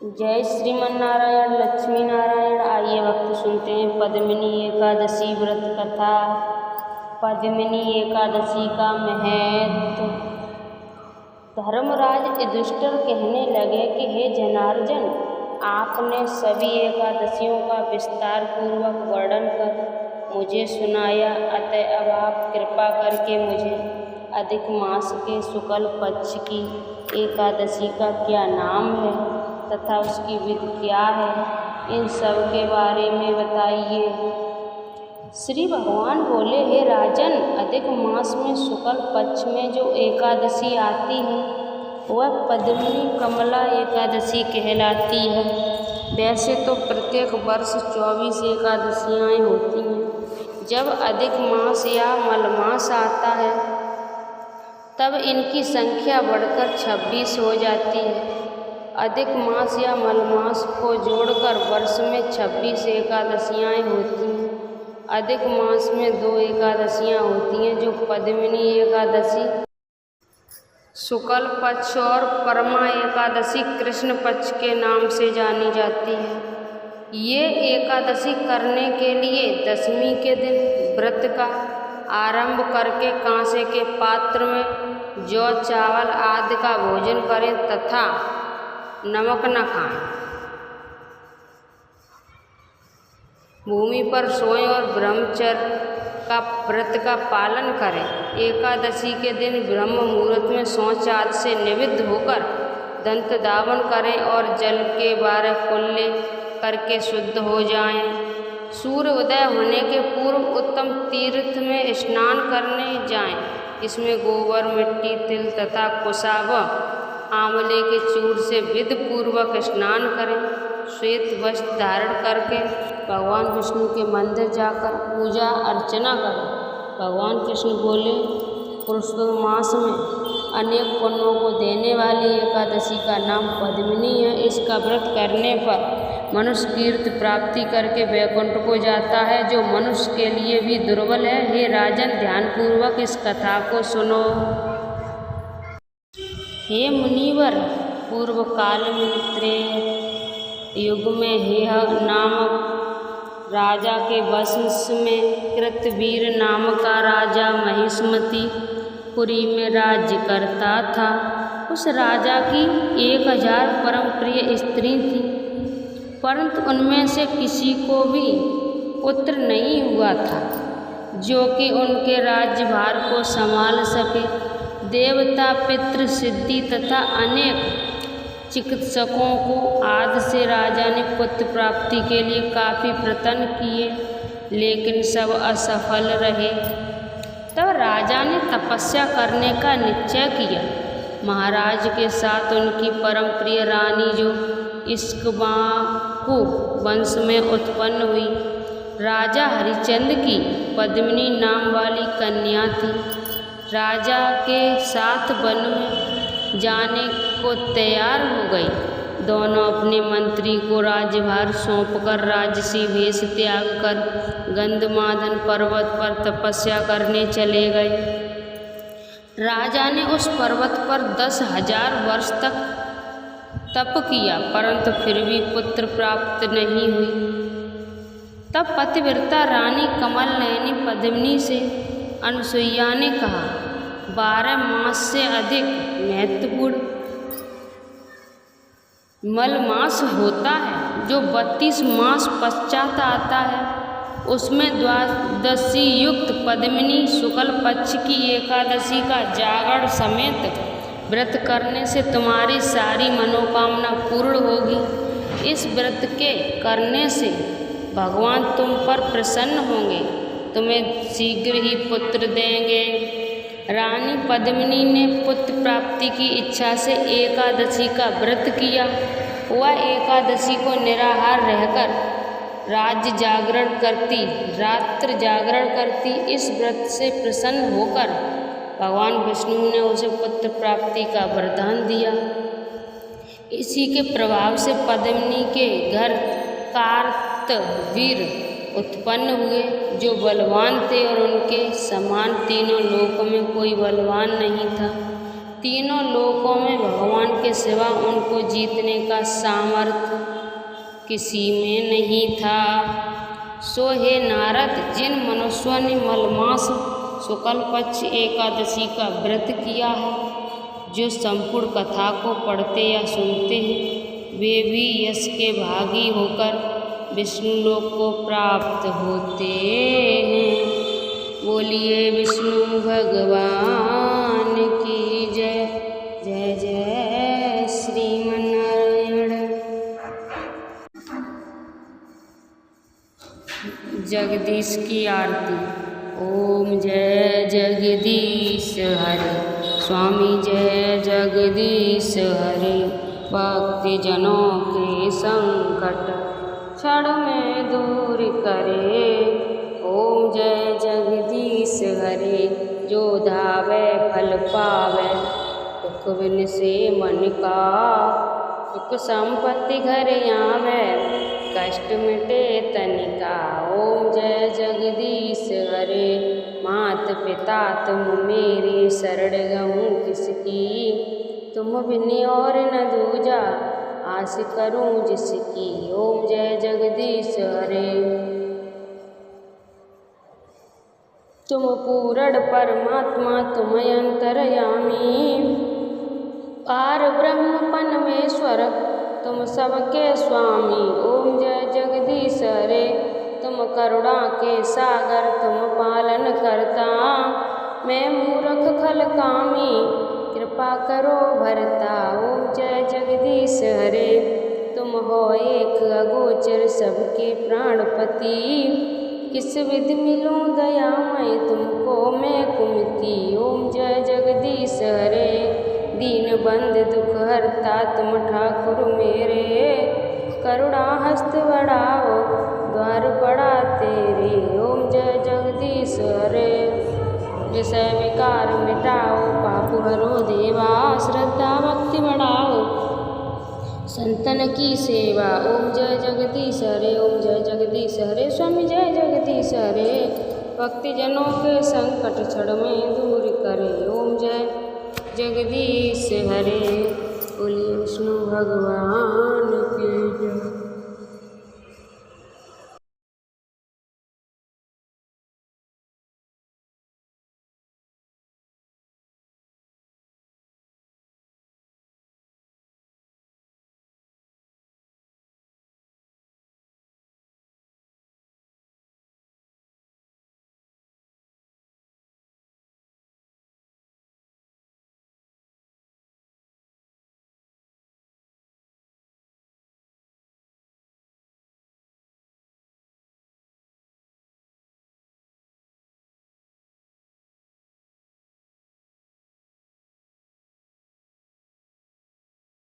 जय श्रीमन्नारायण लक्ष्मी नारायण। आइए वक्त सुनते हैं पद्मिनी एकादशी व्रत कथा। पद्मिनी एकादशी का महत्व। धर्मराज युधिष्ठिर कहने लगे कि हे जनार्दन, आपने सभी एकादशियों का विस्तार पूर्वक वर्णन कर मुझे सुनाया, अतः अब आप कृपा करके मुझे अधिक मास के शुक्ल पक्ष की एकादशी का क्या नाम है तथा उसकी विधि क्या है, इन सब के बारे में बताइए। श्री भगवान बोले, हे राजन, अधिक मास में शुक्ल पक्ष में जो एकादशी आती है वह पद्मिनी कमला एकादशी कहलाती है। वैसे तो प्रत्येक वर्ष 24 एकादशियाँ होती हैं। जब अधिक मास या मलमास आता है तब इनकी संख्या बढ़कर 26 हो जाती है। अधिक मास या मलमास को जोड़कर वर्ष में 26 एकादशियाँ होती हैं। अधिक मास में 2 एकादशियाँ होती हैं जो पद्मिनी एकादशी शुक्ल पक्ष और परमा एकादशी कृष्ण पक्ष के नाम से जानी जाती है। ये एकादशी करने के लिए दशमी के दिन व्रत का आरंभ करके कांसे के पात्र में जौ चावल आदि का भोजन करें तथा नमक न खाएं, भूमि पर सोएं और ब्रह्मचर्य का व्रत का पालन करें। एकादशी के दिन ब्रह्म मुहूर्त में शौच आदि से निवृत्त होकर दंत धावन करें और जल के 12 कुल्ले करके शुद्ध हो जाएं। सूर्य उदय होने के पूर्व उत्तम तीर्थ में स्नान करने जाएं। इसमें गोबर, मिट्टी, तिल तथा कुशा व आंवले के चूर्ण से विधि पूर्वक स्नान करें। श्वेत वस्त्र धारण करके भगवान विष्णु के मंदिर जाकर पूजा अर्चना करें। भगवान कृष्ण बोले, पुरुषोत्तम मास में अनेक पुण्यों को देने वाली एकादशी का नाम पद्मिनी है। इसका व्रत करने पर मनुष्य कीर्ति प्राप्ति करके वैकुंठ को जाता है, जो मनुष्य के लिए भी दुर्बल है। हे राजन, ध्यानपूर्वक इस कथा को सुनो। हे मुनिवर, पूर्व काल में त्रेता युग में हेह नामक राजा के वंश में कृतवीर नाम का राजा महिष्मतीपुरी में राज्य करता था। उस राजा की 1000 परम प्रिय स्त्री थी, परंतु उनमें से किसी को भी पुत्र नहीं हुआ था जो कि उनके राज्यभार को संभाल सके। देवता, पितृ, सिद्धि तथा अनेक चिकित्सकों को आदि से राजा ने पुत्र प्राप्ति के लिए काफ़ी प्रयत्न किए, लेकिन सब असफल रहे। तब राजा ने तपस्या करने का निश्चय किया। महाराज के साथ उनकी परम प्रिय रानी जो इक्ष्वाकु वंश में उत्पन्न हुई राजा हरिश्चंद्र की पद्मिनी नाम वाली कन्या थी। राजा के साथ वन में जाने को तैयार हो गई। दोनों अपने मंत्री को राज्यभार सौंपकर राजसी वेश त्याग कर गंधमादन पर्वत पर तपस्या करने चले गए। राजा ने उस पर्वत पर 10,000 वर्ष तक तप किया, परंतु फिर भी पुत्र प्राप्त नहीं हुई। तब पतिव्रता रानी कमल नयनी पद्मिनी से अनुसुईया ने कहा, 12 मास से अधिक महत्वपूर्ण मलमास होता है जो 32 मास पश्चात आता है। उसमें द्वादशी युक्त पद्मिनी शुक्ल पक्ष की एकादशी का जागरण समेत व्रत करने से तुम्हारी सारी मनोकामना पूर्ण होगी। इस व्रत के करने से भगवान तुम पर प्रसन्न होंगे, तुम्हें शीघ्र ही पुत्र देंगे। रानी पद्मिनी ने पुत्र प्राप्ति की इच्छा से एकादशी का व्रत किया। वह एकादशी को निराहार रहकर राज्य जागरण करती, रात्र जागरण करती। इस व्रत से प्रसन्न होकर भगवान विष्णु ने उसे पुत्र प्राप्ति का वरदान दिया। इसी के प्रभाव से पद्मिनी के घर कार्तवीर उत्पन्न हुए जो बलवान थे और उनके समान तीनों लोकों में कोई बलवान नहीं था। तीनों लोकों में भगवान के सिवा उनको जीतने का सामर्थ्य किसी में नहीं था। सो हे नारद, जिन मनुष्यों ने मलमास शुक्ल पक्ष एकादशी का व्रत किया है, जो संपूर्ण कथा को पढ़ते या सुनते हैं, वे भी यश के भागी होकर विष्णु लोक को प्राप्त होते हैं। बोलिए विष्णु भगवान की जय। जय जय श्रीमन्नारायण। जगदीश की आरती। ओम जय जगदीश हरे, स्वामी जय जगदीश हरे। भक्ति जनों के संकट क्षण में दूर करे। ओम जय जगदीश हरे, जो धावे फल पावे। दुख बिन से मन का सुख संपत्ति घर आवे। कष्ट मिटे तनिका। ओम जय जगदीश हरे, मात पिता तुम मेरे, शरण गहूँ किसकी। तुम बिन और न दूजा, आस करूँ जिसकी। ओम जय जगदीश हरे। तुम पूर्ण परमात्मा, तुम अंतर्यामी। पार ब्रह्म परमेश्वर, तुम सबके स्वामी। ओम जय जगदीश हरे, तुम करुणा के सागर, तुम पालन करता। मैं मूर्ख खल कामी, कृपा करो भरता। ओम जय जगदीश हरे, तुम हो एक अगोचर, सबके प्राणपति। किस विधि मिलूं दयामय, तुमको मैं कुमति। ओम जय जगदीश हरे, दीन बंद दुख हरता, तुम ठाकुर मेरे। करुणा हस्त बढ़ाओ, द्वार बड़ा तेरे। ओम जय जगदीश हरे, विषय विकार मिटाओ, पाप हरो देवा। श्रद्धा भक्ति बढ़ाओ, संतन की सेवा। ओम जय जगदीश हरे, ओम जय जगदीश हरे, स्वामी जय जगदीश हरे। भक्ति जनों के संकट क्षण में दूर करे। ओम जय जगदीश हरे। बोलिए विष्णु भगवान